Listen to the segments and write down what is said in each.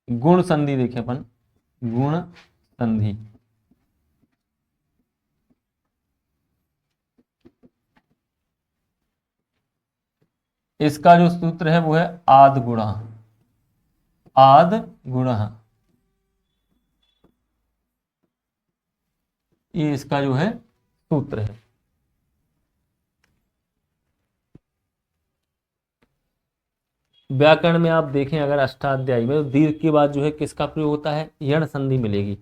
गुण संधि देखें अपन, गुण संधि। इसका जो सूत्र है वो है आद गुणा, आद गुणा, ये इसका जो है सूत्र है। व्याकरण में आप देखें अगर अष्टाध्यायी में, तो दीर्घ के बाद जो है किसका प्रयोग होता है, यण संधि मिलेगी।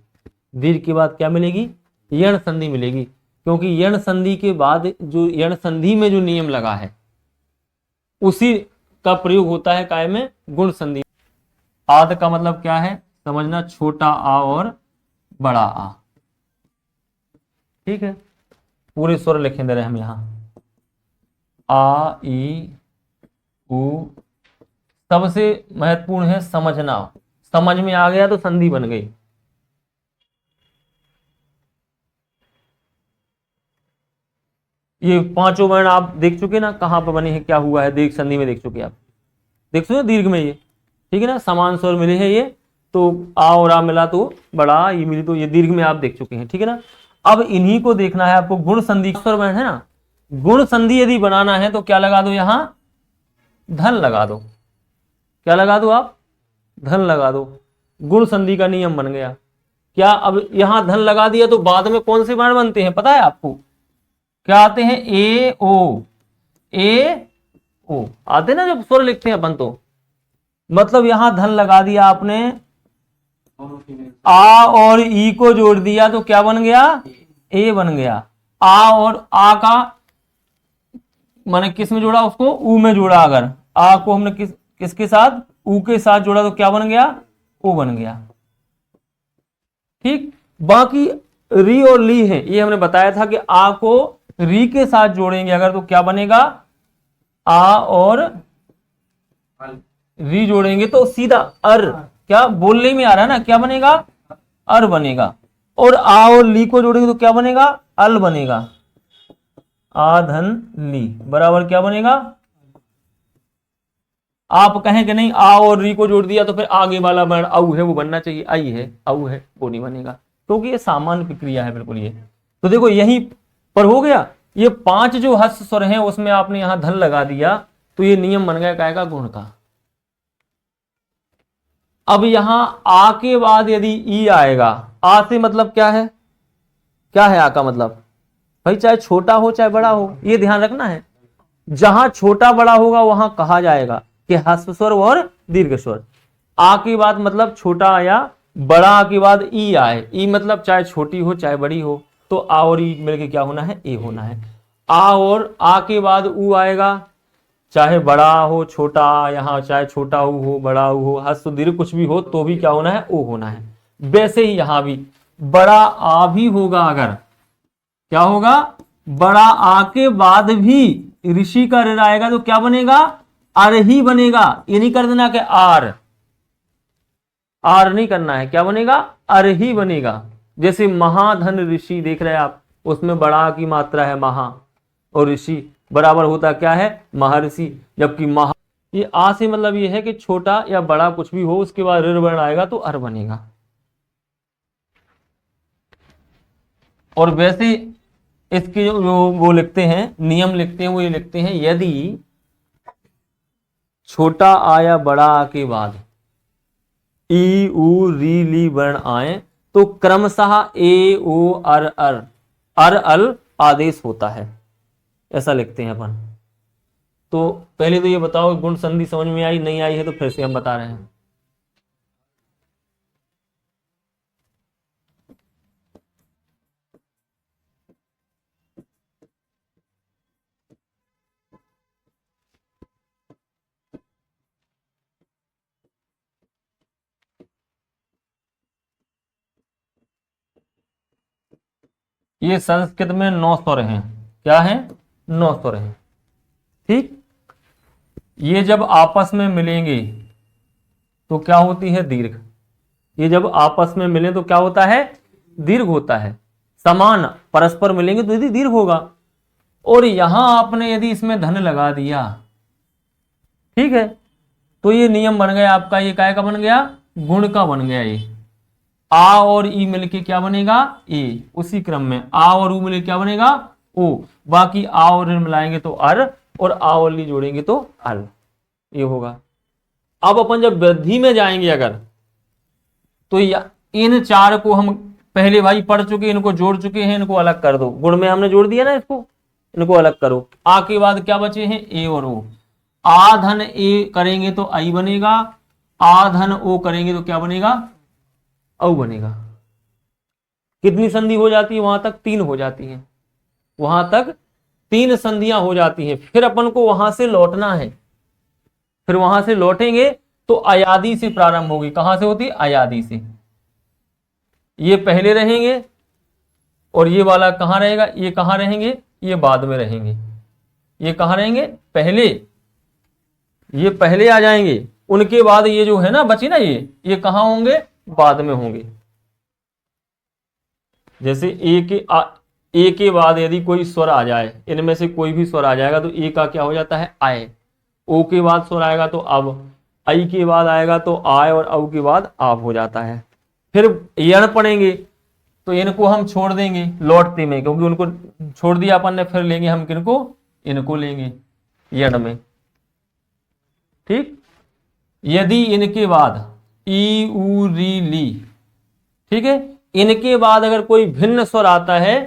दीर्घ के बाद क्या मिलेगी, यण संधि मिलेगी, क्योंकि यण संधि के बाद जो यण संधि में जो नियम लगा है उसी का प्रयोग होता है काय में, गुण संधि। आद का मतलब क्या है समझना, छोटा आ और बड़ा आ। ठीक है, पूरे स्वर लिखे दे रहे हम यहां, आ ई उ। सबसे महत्वपूर्ण है समझना, समझ में आ गया तो संधि बन गई। ये पांचों वर्ण आप देख चुके ना, कहां पर बने हैं, क्या हुआ है, दीर्घ संधि में देख चुके आप, देख चुके दीर्घ में ये, ठीक है ना, समान स्वर मिले हैं ये, तो आ और आ मिला तो बड़ा, ये मिली तो ये दीर्घ में आप देख चुके हैं। ठीक है ना, अब इन्हीं को देखना है आपको, गुण संधि स्वर वर्ण है ना, गुण संधि यदि बनाना है तो क्या लगा दो, यहां धन लगा दो। क्या लगा दो आप, धन लगा दो, गुण संधि का नियम बन गया। क्या अब यहां धन लगा दिया तो बाद में कौन से वर्ण बनते हैं पता है आपको, क्या आते हैं, ए ओ, ए ओ आते ना जब स्वर लिखते हैं अपन, तो मतलब यहां धन लगा दिया आपने, आ और ई को जोड़ दिया तो क्या बन गया, ए बन गया। आ और आ का माने किस में जोड़ा, उसको ऊ में जोड़ा, अगर आ को हमने किसके साथ, ऊ के साथ जोड़ा तो क्या बन गया, ओ बन गया। ठीक, बाकी री और ली है, ये हमने बताया था कि आ को री के साथ जोड़ेंगे अगर तो क्या बनेगा, आ और री जोड़ेंगे तो सीधा अर, क्या बोलने में आ रहा है ना, क्या बनेगा, अर बनेगा। और आ और ली को जोड़ेंगे तो क्या बनेगा, अल बनेगा। आ धन ली बराबर क्या बनेगा, आप कहें कि नहीं आ और री को जोड़ दिया तो फिर आगे वाला वर्ण औ है वो बनना चाहिए, आई है औ है वो नहीं बनेगा, क्योंकि ये सामान्य प्रक्रिया है बिल्कुल। ये तो देखो यहीं पर हो गया, ये पांच जो हस्त स्वर हैं उसमें आपने यहां धन लगा दिया तो ये नियम बन गया काय का, गुण का। अब यहां आ के बाद यदि ई आएगा, आ से मतलब क्या है, क्या है आ का मतलब भाई, चाहे छोटा हो चाहे बड़ा हो, ये ध्यान रखना है। जहां छोटा बड़ा होगा वहां कहा जाएगा कि ह्रस्व स्वर और दीर्घ स्वर। आ की बात मतलब छोटा आया, बड़ा आ की बाद ई आए, ई मतलब चाहे छोटी हो चाहे बड़ी हो, तो आ और ई मिलके क्या होना है, ए होना है। आ और आ के बाद ऊ आएगा, चाहे बड़ा हो छोटा, यहाँ चाहे छोटा ऊ हो बड़ा ऊ हो, ह्रस्व दीर्घ कुछ भी हो तो भी क्या होना है, ओ होना है। वैसे ही यहां भी बड़ा आ भी होगा, अगर क्या होगा, बड़ा आ के बाद भी ऋषि का ऋण आएगा तो क्या बनेगा, आर ही बनेगा। ये नहीं कर देना कि आर, आर नहीं करना है, क्या बनेगा, अर ही बनेगा। जैसे महाधन ऋषि देख रहे हैं आप, उसमें बड़ा की मात्रा है महा, और ऋषि बराबर होता क्या है, महर्षि, जबकि महा, ये आ से मतलब ये है कि छोटा या बड़ा कुछ भी हो उसके बाद ऋण वर्ण आएगा तो अर बनेगा। और वैसे इसके जो वो लिखते हैं, नियम लिखते हैं, वो ये लिखते हैं, यदि छोटा आ या बड़ा आ के बाद ई उ री ली वर्ण आए तो क्रमशः ए ओ अर अर, अर अल आदेश होता है, ऐसा लिखते हैं अपन। तो पहले तो ये बताओ गुण संधि समझ में आई, नहीं आई है तो फिर से हम बता रहे हैं। ये संस्कृत में 9 स्वर हैं, क्या है, 9 स्वर हैं। ठीक, ये जब आपस में मिलेंगे तो क्या होती है, दीर्घ। ये जब आपस में मिले तो क्या होता है, दीर्घ होता है। समान परस्पर मिलेंगे तो यदि दीर्घ होगा। और यहां आपने यदि इसमें धन लगा दिया, ठीक है, तो ये नियम बन गया आपका, ये काय का बन गया, गुण का बन गया ये। आ और ई मिलके क्या बनेगा, ए। उसी क्रम में आ और ऊ मिलके क्या बनेगा, ओ। बाकी आ और ऋण मिलाएंगे तो अर, और आ और ली जोड़ेंगे तो अल, ये होगा। अब अपन जब वृद्धि में जाएंगे अगर, तो इन चार को हम पहले भाई पढ़ चुके, इनको जोड़ चुके हैं, इनको अलग कर दो। गुण में हमने जोड़ दिया ना इसको, इनको अलग करो। आ के बाद क्या बचे हैं, ए और ओ। आ धन ए करेंगे तो आई बनेगा, आ धन ओ करेंगे तो क्या बनेगा, औ बनेगा। कितनी संधि हो जाती है वहां तक, 3 हो जाती हैं, वहां तक 3 संधियां हो जाती हैं। फिर अपन को वहां से लौटना है, फिर वहां से लौटेंगे तो अयादि से प्रारंभ होगी। कहां से होती है, अयादि से। ये पहले रहेंगे और ये वाला कहां रहेगा, ये कहां रहेंगे, ये बाद में रहेंगे। ये कहां रहेंगे, पहले, ये पहले आ जाएंगे। उनके बाद ये जो है ना बची ना, ये कहां होंगे, बाद में होंगे। जैसे ए के बाद यदि कोई स्वर आ जाए, इनमें से कोई भी स्वर आ जाएगा तो ए का क्या हो जाता है, आए। ओ के बाद स्वर आएगा तो अब, आई के बाद आएगा तो आय, और औ के बाद आप हो जाता है। फिर यण पढ़ेंगे तो इनको हम छोड़ देंगे लौटते में, क्योंकि उनको छोड़ दिया अपन ने। फिर लेंगे हम किनको, इनको लेंगे यण में, ठीक। यदि इनके बाद ई उ री ली, ठीक है, इनके बाद अगर कोई भिन्न स्वर आता है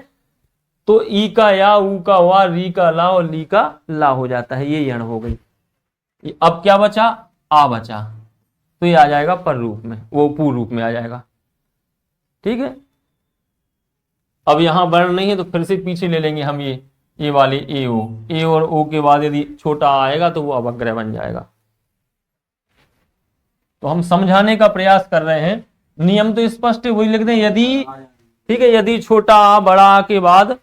तो ई का या, ऊ का वा, री का ला और ली का ला हो जाता है। ये यण हो गई। अब क्या बचा, आ बचा, तो ये आ जाएगा पर रूप में, वो पूर्व रूप में आ जाएगा, ठीक है। अब यहां वर्ण नहीं है तो फिर से पीछे ले लेंगे हम ये वाले ए ओ। ए और ओ के बाद यदि छोटा आएगा तो वो अवग्रह बन जाएगा। तो हम समझाने का प्रयास कर रहे हैं, नियम तो स्पष्ट है, वही लिख दें। यदि, ठीक है, यदि छोटा आ बड़ा आ के बाद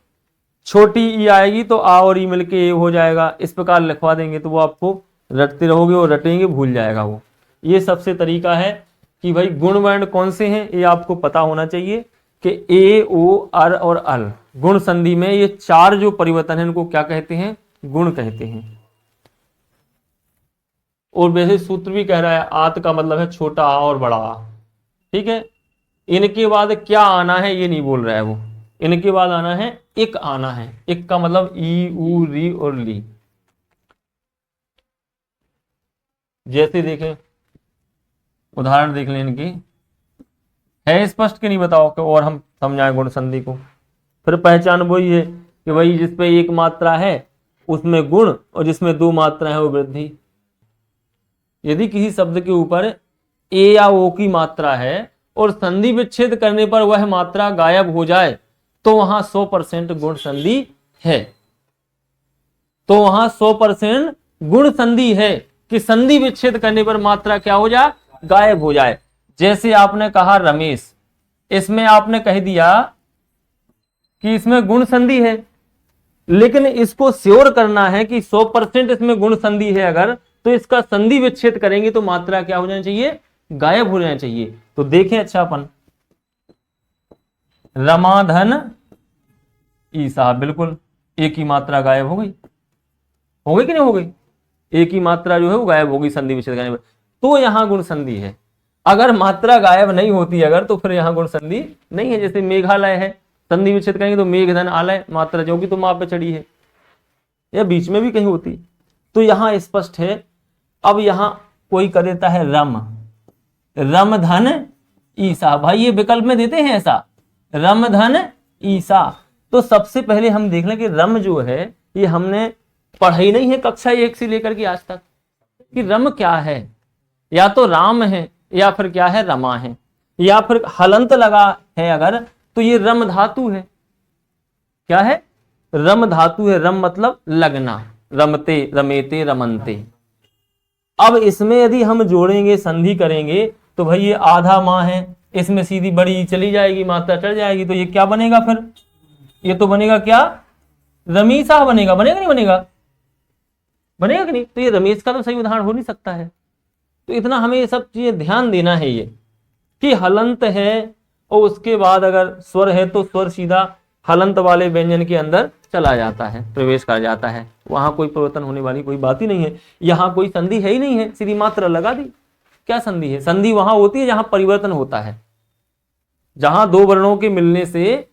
छोटी ई आएगी तो आ और ई मिलके ए हो जाएगा। इस प्रकार लिखवा देंगे तो वो आपको रटते रहोगे और रटेंगे, भूल जाएगा वो। ये सबसे तरीका है कि भाई गुण वर्ण कौन से हैं ये आपको पता होना चाहिए कि ए ओ अर और अल, गुण संधि में ये 4 जो परिवर्तन है इनको क्या कहते हैं, गुण कहते हैं। और वैसे सूत्र भी कह रहा है आत का मतलब है छोटा आ और बड़ा आ, ठीक है। इनके बाद क्या आना है ये नहीं बोल रहा है वो, इनके बाद आना है इक आना है। इक का मतलब ई उ री और ली। जैसे देखें, उदाहरण देख लें इनकी, है स्पष्ट कि नहीं बताओ कि और हम समझाएं गुण संधि को। फिर पहचान वही है कि भाई जिस पे एक मात्रा है उसमें गुण, और जिसमें 2 मात्रा है वो वृद्धि। यदि किसी शब्द के ऊपर ए या ओ की मात्रा है और संधि विच्छेद करने पर वह मात्रा गायब हो जाए तो वहां 100% गुण संधि है। तो वहां 100% गुण संधि है कि संधि विच्छेद करने पर मात्रा क्या हो जाए, गायब हो जाए। जैसे आपने कहा रमेश, इसमें आपने कह दिया कि इसमें गुण संधि है, लेकिन इसको श्योर करना है कि 100% इसमें गुण संधि है अगर, तो इसका संधि विच्छेद करेंगे तो मात्रा क्या हो जानी चाहिए, गायब हो जानी चाहिए। तो देखें अच्छा अपन, रमाधन ईसा, बिल्कुल एक ही मात्रा गायब हो गई कि नहीं हो गई, एक ही मात्रा जो है वो गायब हो गई संधि विच्छेद करने पर, तो यहां गुण संधि है। अगर मात्रा गायब नहीं होती अगर, तो फिर यहां गुण संधि नहीं है। जैसे मेघालय है, संधि विच्छेद करेंगे तो मेघधन आलय, मात्रा जो कि तो मां पे चढ़ी है, या बीच में भी कहीं होती, तो यहां स्पष्ट है। अब यहां कोई कर देता है रम, रम धन ईसा, भाई ये विकल्प में देते हैं ऐसा, रम धन ईसा। तो सबसे पहले हम देख लें कि रम जो है ये हमने पढ़ाई नहीं है कक्षा 1 से लेकर के आज तक, कि रम क्या है। या तो राम है, या फिर क्या है, रमा है, या फिर हलंत लगा है अगर, तो ये रम धातु है। क्या है, रम धातु है। रम मतलब लगना, रमते, रमेते, रमनते। अब इसमें यदि हम जोड़ेंगे, संधि करेंगे, तो भाई ये आधा माँ है, इसमें सीधी बड़ी चली जाएगी, मात्रा चढ़ जाएगी, तो ये क्या बनेगा फिर, ये तो बनेगा क्या, रमीसा बनेगा। बनेगा नहीं बनेगा, बनेगा कि नहीं। तो ये रमेश का तो सही उदाहरण हो नहीं सकता है। तो इतना हमें ये सब चीजें ध्यान देना है, ये कि हलंत है और उसके बाद अगर स्वर है तो स्वर सीधा हलंत वाले व्यंजन के अंदर चला जाता है, प्रवेश कर जाता है, वहां कोई परिवर्तन होने वाली कोई बात ही नहीं है। यहां कोई संधि है ही नहीं है, सीधी मात्रा लगा दी। क्या संधि है? संधि वहां होती है जहां परिवर्तन होता है, जहां दो वर्णों के मिलने से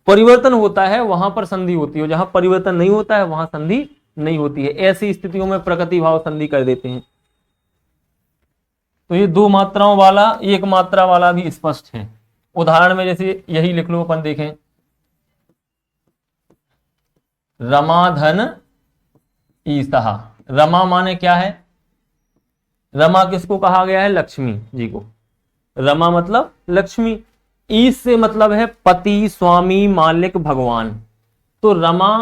परिवर्तन होता है वहां पर संधि होती है, जहां परिवर्तन नहीं होता है वहां संधि नहीं होती है। ऐसी स्थितियों में प्रकृति भाव संधि कर देते हैं। तो ये दो मात्राओं वाला, एक मात्रा वाला भी स्पष्ट है। उदाहरण में जैसे यही लिख लो, अपन देखें, रमाधन ईसहा। रमा माने क्या है? रमा किसको कहा गया है? लक्ष्मी जी को। रमा मतलब लक्ष्मी। ईस से मतलब है पति, स्वामी, मालिक, भगवान। तो रमा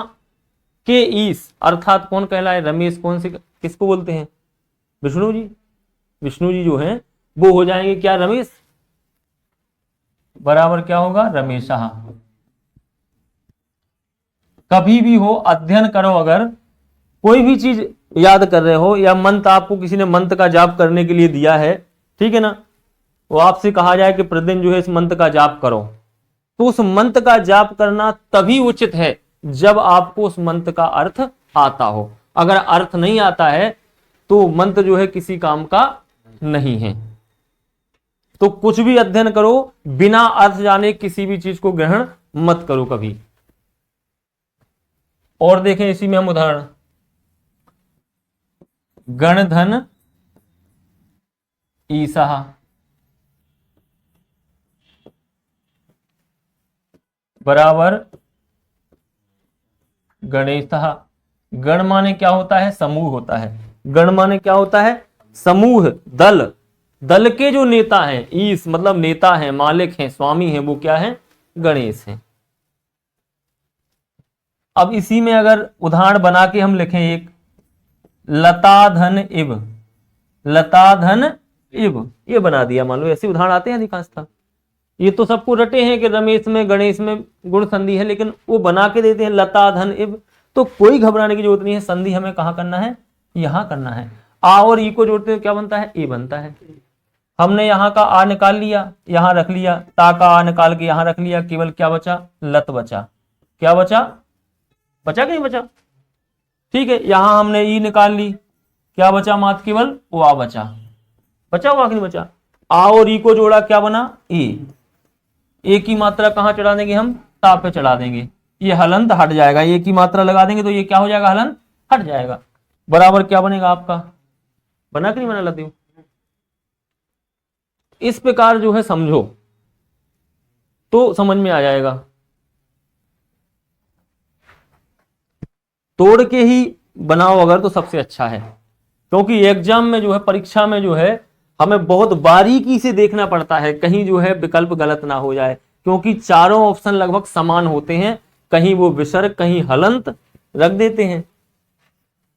के ईस अर्थात कौन कहलाए? रमेश। कौन से किसको बोलते हैं? विष्णु जी। विष्णु जी जो हैं वो हो जाएंगे क्या? रमेश। बराबर क्या होगा? रमेशहा। कभी भी हो, अध्ययन करो, अगर कोई भी चीज याद कर रहे हो या मंत्र, आपको किसी ने मंत्र का जाप करने के लिए दिया है, ठीक है ना, वो आपसे कहा जाए कि प्रतिदिन जो है इस मंत्र का जाप करो, तो उस मंत्र का जाप करना तभी उचित है जब आपको उस मंत्र का अर्थ आता हो। अगर अर्थ नहीं आता है तो मंत्र जो है किसी काम का नहीं है। तो कुछ भी अध्ययन करो, बिना अर्थ जाने किसी भी चीज को ग्रहण मत करो कभी। और देखें इसी में हम उदाहरण, गणधन ईसा। बराबर गणेशः। गण माने क्या होता है? समूह होता है। गण माने क्या होता है? समूह, दल। दल के जो नेता हैं, ईस मतलब नेता हैं, मालिक हैं, स्वामी हैं, वो क्या है? गणेश हैं। अब इसी में अगर उदाहरण बना के हम लिखें एक, लताधन इव। लताधन इव ये बना दिया, मान लो ऐसे उदाहरण आते हैं अधिकांशतः। ये तो सबको रटे हैं कि रमेश में गणेश में गुण संधि है, लेकिन वो बना के देते हैं लताधन इव। तो कोई घबराने की जरूरत नहीं है, संधि हमें कहाँ करना है? यहां करना है। आ और ई को जोड़ते हैं क्या बनता है? ए बनता है। हमने यहाँ का आ निकाल लिया, यहां रख लिया, ता का आ निकाल के यहां रख लिया, केवल क्या बचा? लत बचा। क्या बचा? बचा कि नहीं बचा? ठीक है, यहां हमने ई निकाल ली, क्या बचा? मात्र केवल ओ आ बचा। बचा हुआ कि नहीं बचा? आ और ई को जोड़ा, क्या बना? ए की मात्रा कहां चढ़ा देंगे हम? ता पे चढ़ा देंगे, ये हलंत हट जाएगा। ए की मात्रा लगा देंगे तो ये क्या हो जाएगा? हलंत हट जाएगा। बराबर क्या बनेगा आपका? बना कि नहीं बना लतीफ? इस प्रकार जो है समझो तो समझ में आ जाएगा। तोड़ के ही बनाओ अगर तो सबसे अच्छा है, क्योंकि एग्जाम में जो है, परीक्षा में जो है, हमें बहुत बारीकी से देखना पड़ता है कहीं जो है विकल्प गलत ना हो जाए, क्योंकि चारों ऑप्शन लगभग समान होते हैं, कहीं वो विसर्ग कहीं हलंत रख देते हैं।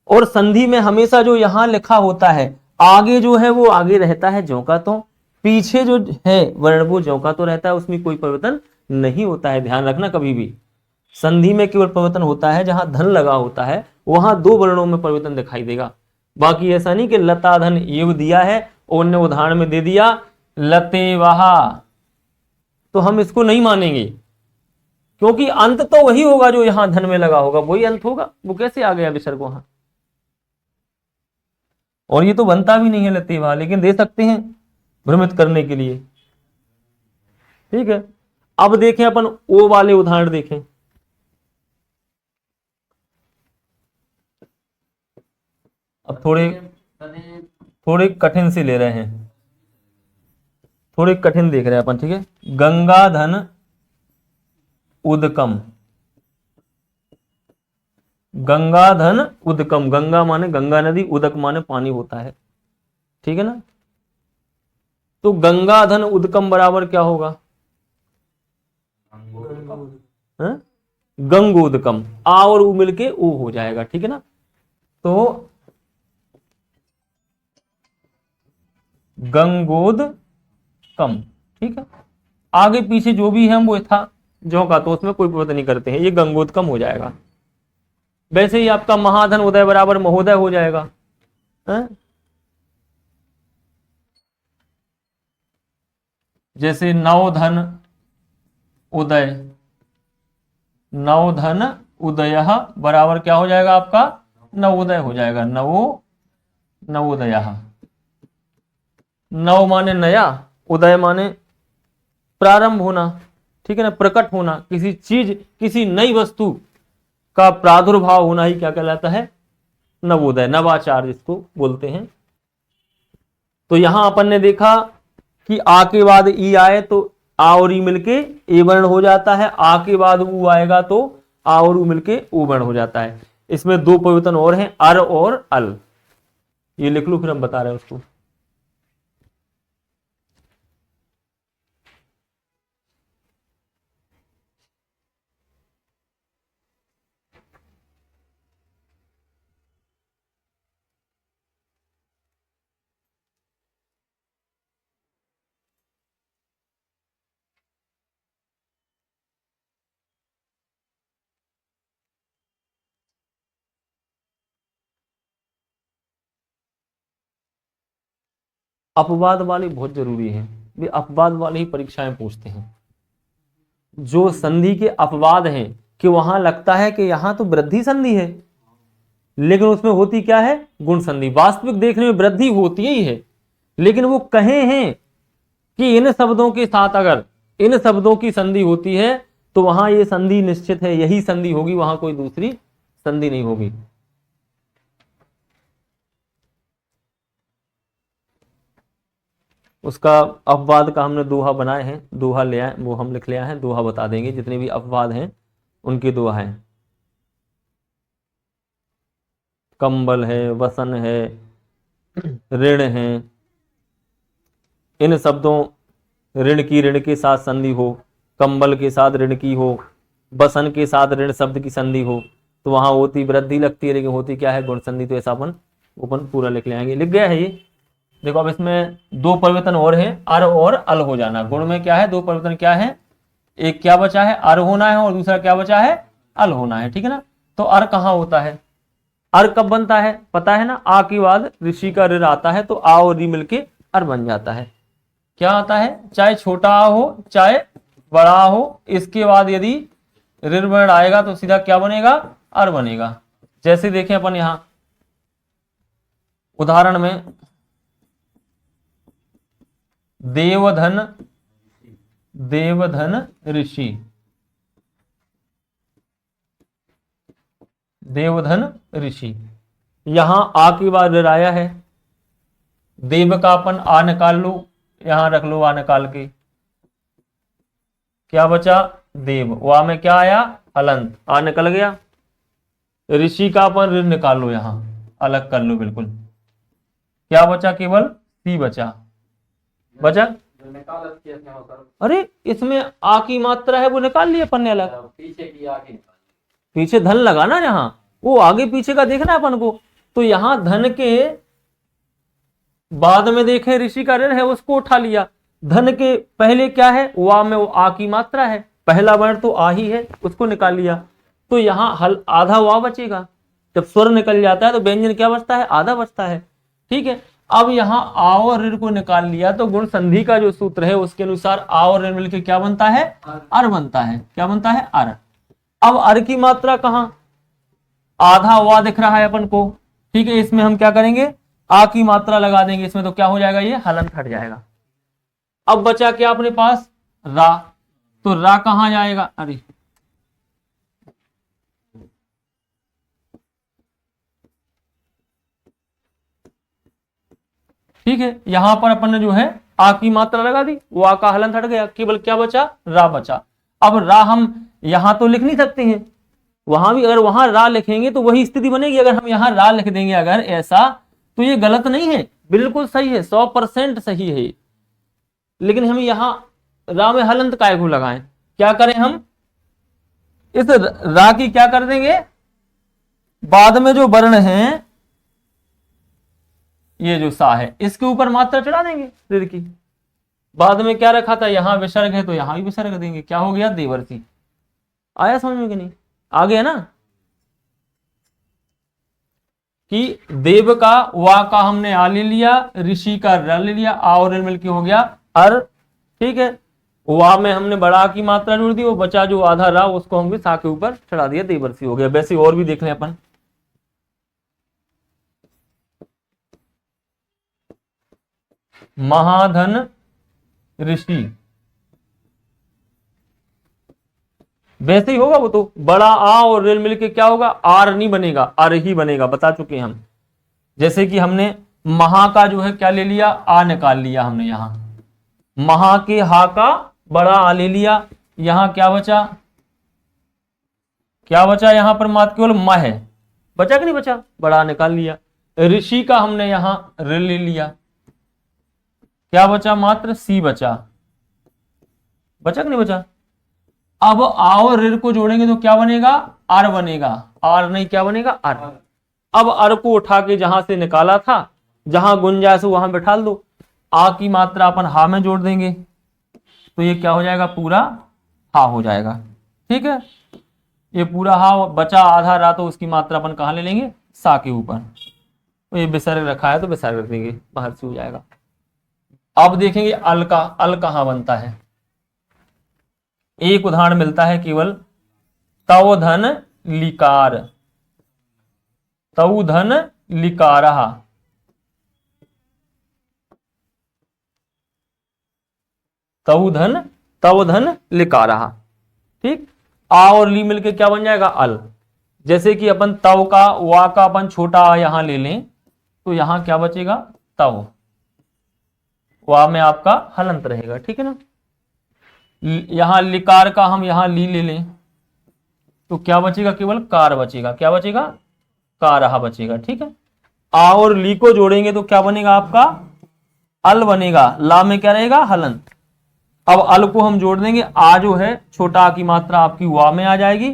और संधि में हमेशा जो यहां लिखा होता है आगे जो है वो आगे रहता है ज्यों का त्यों, पीछे जो है वर्ण वो ज्यों का त्यों रहता है, उसमें कोई परिवर्तन नहीं होता है। ध्यान रखना, कभी भी संधि में केवल परिवर्तन होता है जहां धन लगा होता है, वहां दो वर्णों में परिवर्तन दिखाई देगा। बाकी ऐसा नहीं कि लता धन एव दिया है और ने उदाहरण में दे दिया लते वहा, तो हम इसको नहीं मानेंगे, क्योंकि अंत तो वही होगा जो यहां धन में लगा होगा, वही अंत होगा। वो कैसे आ गया विसर्ग वहां? और ये तो बनता भी नहीं है लते वहा, लेकिन दे सकते हैं भ्रमित करने के लिए। ठीक है, अब देखें अपन ओ वाले उदाहरण देखें। अब थोड़े कठिन से ले रहे हैं, थोड़े कठिन देख रहे हैं अपन। ठीक है, गंगाधन उदकम। गंगाधन उदकम, गंगा माने गंगा नदी, उदक माने पानी होता है। ठीक है ना, तो गंगाधन उदकम बराबर क्या होगा? गंगोदकम। आ और उ मिलके ओ हो जाएगा। ठीक है ना, तो गंगोदकम। ठीक है, आगे पीछे जो भी है हम वो था जो का, तो उसमें कोई परिवर्तन नहीं करते हैं, ये गंगोदकम हो जाएगा। वैसे ही आपका महाधन उदय बराबर महोदय हो जाएगा। है? जैसे नवधन उदय, नवधन उदय बराबर क्या हो जाएगा आपका? नवोदय हो जाएगा, नवोदय। नव माने नया, उदय माने प्रारंभ होना, ठीक है ना, प्रकट होना, किसी चीज, किसी नई वस्तु का प्रादुर्भाव होना ही क्या कहलाता है, नवोदय, नवाचार जिसको बोलते हैं। तो यहां अपन ने देखा कि आ के बाद ई आए तो आ और ई मिलके ए वर्ण हो जाता है, आ के बाद ऊ आएगा तो आ और ऊ मिलके ऊ वर्ण हो जाता है। इसमें दो परिवर्तन और हैं, अर और अल, ये लिख लो फिर हम बता रहे हैं उसको। अपवाद वाले बहुत जरूरी है, वे अपवाद वाले ही परीक्षाएं पूछते हैं। जो संधि के अपवाद हैं कि वहां लगता है कि यहां तो वृद्धि संधि है, लेकिन उसमें होती क्या है, गुण संधि। वास्तविक देखने में वृद्धि होती ही है, लेकिन वो कहे हैं कि इन शब्दों के साथ अगर इन शब्दों की संधि होती है तो वहां ये संधि निश्चित है, यही संधि होगी, वहां कोई दूसरी संधि नहीं होगी। उसका अपवाद का हमने दोहा बनाए हैं, दोहा ले आए, वो हम लिख ले आए हैं, दोहा बता देंगे, जितने भी अपवाद हैं उनके दोहा हैं। कंबल है, वसन है, ऋण है, इन शब्दों, ऋण की ऋण के साथ संधि हो, कंबल के साथ ऋण की हो, वसन के साथ ऋण शब्द की संधि हो, तो वहां होती वृद्धि लगती है, लेकिन होती क्या है, गुण संधि। तो ऐसा अपन पूरा लिख ले आएंगे, लिख गया है ये। देखो अब इसमें दो परिवर्तन और हैं, अर और अल हो जाना। गुण में क्या है, दो परिवर्तन क्या है, एक क्या बचा है, अर होना है, और दूसरा क्या बचा है, अल होना है, ठीक है ना। तो अर कहाँ होता है, अर कब बनता है पता है ना, आ के बाद ऋषि का ऋण आता है तो आ और री मिलके अर बन जाता है। क्या आता है, चाहे छोटा आ हो चाहे बड़ा हो, इसके बाद यदि ऋण वर्ण आएगा तो सीधा क्या बनेगा, अर बनेगा। जैसे देखें अपन यहां उदाहरण में, देवधन, देवधन ऋषि, देवधन ऋषि, यहां आ की बार ऋण आया है, देव का अपन आ निकाल लो, यहां रख लो आ निकाल के, क्या बचा, देव, वा में क्या आया, हलंत, आ निकल गया। ऋषि का अपन ऋण निकाल लो, यहां अलग कर लो बिल्कुल, क्या बचा, केवल सी बचा, बचा। अरे इसमें आ की मात्रा है वो निकाल लिया अपन ने अलग, पीछे की आगे, पीछे धन लगा ना, यहां वो आगे पीछे का देखना है अपन को। तो यहां धन के बाद में देखे ऋषि का ऋण है, उसको उठा लिया। धन के पहले क्या है, वा में वो आ की मात्रा है, पहला वर्ण तो आ ही है, उसको निकाल लिया। तो यहां हल आधा वा बचेगा। जब स्वर निकल जाता है तो व्यंजन क्या बचता है, आधा बचता है, ठीक है। अब यहां आ और ऋण को निकाल लिया तो गुण संधि का जो सूत्र है उसके अनुसार आ और ऋण मिलकर क्या बनता है, अर बनता है। क्या बनता है, अर। अब अर की मात्रा कहां, आधा वा दिख रहा है अपन को, ठीक है। इसमें हम क्या करेंगे, आ की मात्रा लगा देंगे इसमें, तो क्या हो जाएगा, ये हलंत हट जाएगा। अब बचा क्या अपने पास, रा, तो रा कहां जाएगा, अरे ठीक है, यहां पर अपन ने जो है आ की मात्रा लगा दी, वो आ का हलंत हट गया, केवल क्या बचा, रा बचा। अब रा हम यहां तो लिख नहीं सकते हैं, वहां भी अगर वहां रा लिखेंगे तो वही स्थिति बनेगी। अगर हम यहां रा लिख देंगे अगर ऐसा, तो ये गलत नहीं है, बिल्कुल सही है, 100% सही है। लेकिन हम यहां रा में हलंत काय को लगाएं, क्या करें हम, इस रा की क्या कर देंगे, बाद में जो वर्ण है ये जो सा है इसके ऊपर मात्रा चढ़ा देंगे ऋण की। बाद में क्या रखा था, यहां विसर्ग है तो यहां भी विसर्ग देंगे, क्या हो गया, देवर्षि। आया समझ में कि नहीं, आ गया ना, कि देव का वा का हमने आ ले लिया, ऋषि का र ले लिया, आ और मिलकर हो गया अर, ठीक है। वा में हमने बड़ा की मात्रा जोड़ दी, वो बचा जो आधा रा उसको हम भी सा के ऊपर चढ़ा दिया, देवर्षि हो गया। वैसे और भी देख लें अपन, महाधन ऋषि, वैसे ही होगा वो तो, बड़ा आ और रेल मिलके क्या होगा, आर नहीं बनेगा, आर ही बनेगा, बता चुके हैं हम। जैसे कि हमने महा का जो है क्या ले लिया, आ निकाल लिया हमने, यहां महा के हा का बड़ा आ ले लिया, यहां क्या बचा, क्या बचा यहां पर मात्र केवल म है, बचा कि नहीं बचा, बड़ा निकाल लिया। ऋषि का हमने यहां र ले लिया, क्या बचा, मात्र सी बचा, बचा कि नहीं बचा। अब आ और ऋ को जोड़ेंगे तो क्या बनेगा, आर बनेगा, आर नहीं क्या बनेगा, आर। अब अर को उठा के जहां से निकाला था, जहां गुंजाइश हो वहां बैठा दो, आ की मात्रा अपन हा में जोड़ देंगे तो ये क्या हो जाएगा, पूरा हा हो जाएगा। ठीक है, ये पूरा हा बचा, आधा रा तो उसकी मात्रा अपन कहां ले लेंगे, सा के ऊपर, तो ये विसर्ग रखा है तो विसर्ग रख देंगे, बाहर से हो जाएगा। अब देखेंगे अल का, अल कहां बनता है, एक उदाहरण मिलता है केवल, तव धन लिकार, तव धन लिकारः, तव धन लिकारः। ठीक, आ और ली मिलके क्या बन जाएगा, अल। जैसे कि अपन तव का, वा का अपन छोटा आ यहां ले लें तो यहां क्या बचेगा, तव, वा में आपका हलंत रहेगा। ठीक है ना, यहां लिकार का हम यहां ली ले लें तो क्या बचेगा, केवल कार बचेगा, क्या बचेगा, कारहा बचेगा। ठीक है, आ और ली को जोड़ेंगे तो क्या बनेगा आपका, अल बनेगा, ला में क्या रहेगा, हलंत। अब अल को हम जोड़ देंगे, आ जो है छोटा आ की मात्रा आपकी वा में आ जाएगी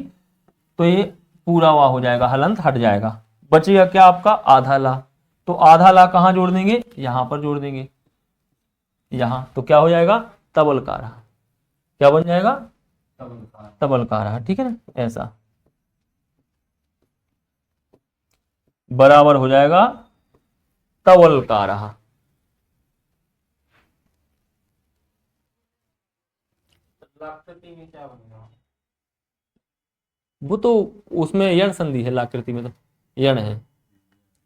तो ये पूरा वा हो जाएगा, हलंत हट जाएगा, बचेगा क्या आपका, आधा ला। तो आधा ला कहां जोड़ देंगे, यहां पर जोड़ देंगे, यहां, तो क्या हो जाएगा, तबलकार, क्या बन जाएगा, तबलकार। ठीक है ना, ऐसा बराबर हो जाएगा तवलकार। वो तो उसमें यण संधि है, लाकृति में तो यण है,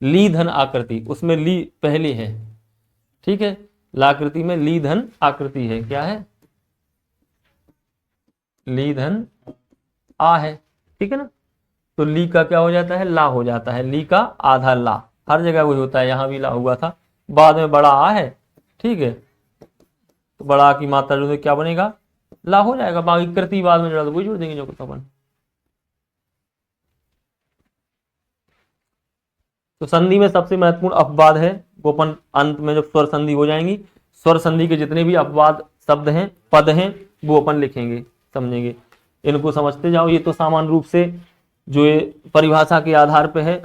ली धन आकृति, उसमें ली पहले है। ठीक है, लाकृति में ली धन आकृति है, क्या है, ली धन आ है। ठीक है ना, तो ली का क्या हो जाता है, ला हो जाता है, ली का आधा ला, हर जगह वही होता है, यहां भी ला हुआ था, बाद में बड़ा आ है। ठीक है, तो बड़ा आ की मात्रा जो क्या बनेगा, ला हो जाएगा, बाकी कृति बाद में जोड़ा तो वही जोड़ देंगे जो अपन। तो संधि में सबसे महत्वपूर्ण अपवाद है, वो अपन अंत में जब स्वर संधि हो जाएंगी, स्वर संधि के जितने भी अपवाद शब्द हैं, पद हैं, वो अपन लिखेंगे, समझेंगे, इनको समझते जाओ। ये तो सामान्य रूप से जो ये परिभाषा के आधार पर है।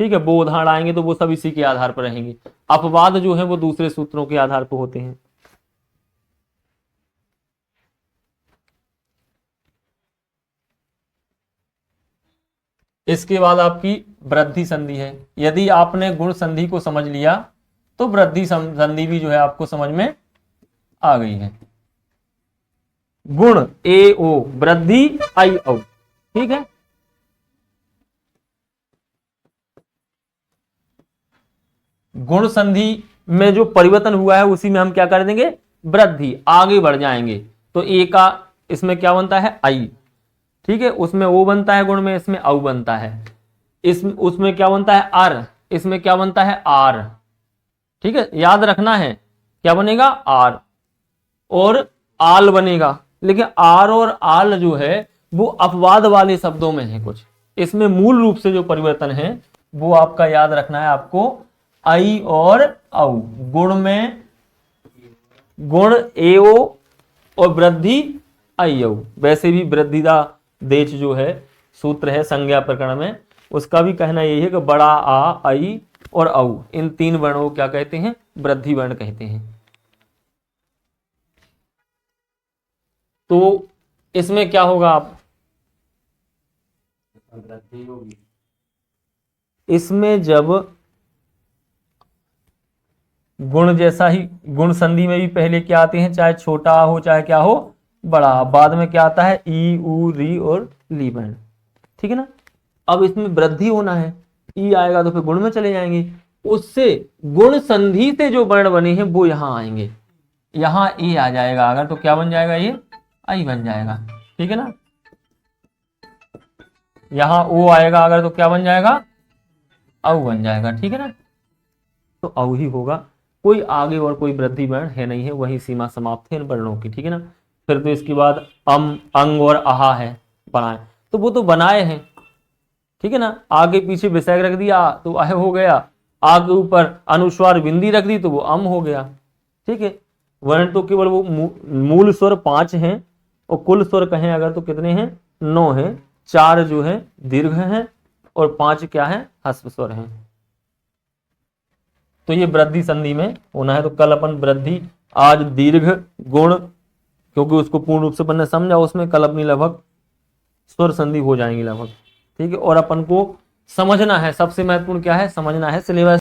ठीक है, वो उदाहरण आएंगे तो वो सब इसी के आधार पर रहेंगे, अपवाद जो है वो दूसरे सूत्रों के आधार पर होते हैं। इसके बाद आपकी वृद्धि संधि है। यदि आपने गुण संधि को समझ लिया तो वृद्धि संधि भी जो है आपको समझ में आ गई है। गुण ए ओ, वृद्धि आई औ। ठीक है, गुण संधि में जो परिवर्तन हुआ है उसी में हम क्या कर देंगे, वृद्धि, आगे बढ़ जाएंगे। तो ए का इसमें क्या बनता है, आई। ठीक है, उसमें ओ बनता है गुण में, इसमें औ बनता है, इसमें उसमें क्या बनता है, अर, इसमें क्या बनता है, आर। ठीक है, याद रखना है क्या बनेगा, आर और आल बनेगा। लेकिन आर और आल जो है वो अपवाद वाले शब्दों में है कुछ, इसमें मूल रूप से जो परिवर्तन है वो आपका याद रखना है आपको, आई और औ। गुण में गुण ए ओ और वृद्धि आई औ। वैसे भी वृद्धिदा देच जो है सूत्र है संज्ञा प्रकरण में, उसका भी कहना यही है कि बड़ा आ, आई और औ, इन तीन वर्णों को क्या कहते हैं, वृद्धि वर्ण कहते हैं। तो इसमें क्या होगा, आप इसमें जब गुण जैसा ही, गुण संधि में भी पहले क्या आते हैं, चाहे छोटा हो चाहे क्या हो बड़ा, बाद में क्या आता है, ई उ री और ली वर्ण। ठीक है ना, अब इसमें वृद्धि होना है, ई आएगा तो फिर गुण में चले जाएंगे, उससे गुण संधि से जो वर्ण बने हैं वो यहां आएंगे। यहां ए आ जाएगा अगर तो क्या बन जाएगा, ये आई बन जाएगा, ठीक है ना। यहां ओ आएगा अगर तो क्या बन जाएगा, औ बन जाएगा, ठीक है ना। तो औ ही होगा, कोई आगे और कोई वृद्धि वर्ण है नहीं है, वही सीमा समाप्त है इन वर्णों की, ठीक है ना। फिर तो इसके बाद अंग और आहा है बनाए, तो वो तो बनाए हैं, ठीक है ना। आगे पीछे विसर्ग रख दिया तो अह हो गया, आगे ऊपर अनुस्वार बिंदी रख दी तो वो अम हो गया, ठीक है। वर्ण तो केवल वो मूल स्वर 5 हैं और कुल स्वर कहें अगर तो कितने हैं, 9 हैं। 4 जो है दीर्घ हैं और 5 क्या है, ह्रस्व स्वर हैं। तो ये वृद्धि संधि में होना है। तो कल अपन वृद्धि, आज दीर्घ गुण, क्योंकि उसको पूर्ण रूप से अपन ने समझा, उसमें कल अपनी लगभग स्वर संधि हो जाएंगी लगभग, ठीक है। और अपन को समझना है, सबसे महत्वपूर्ण क्या है, समझना है सिलेबस।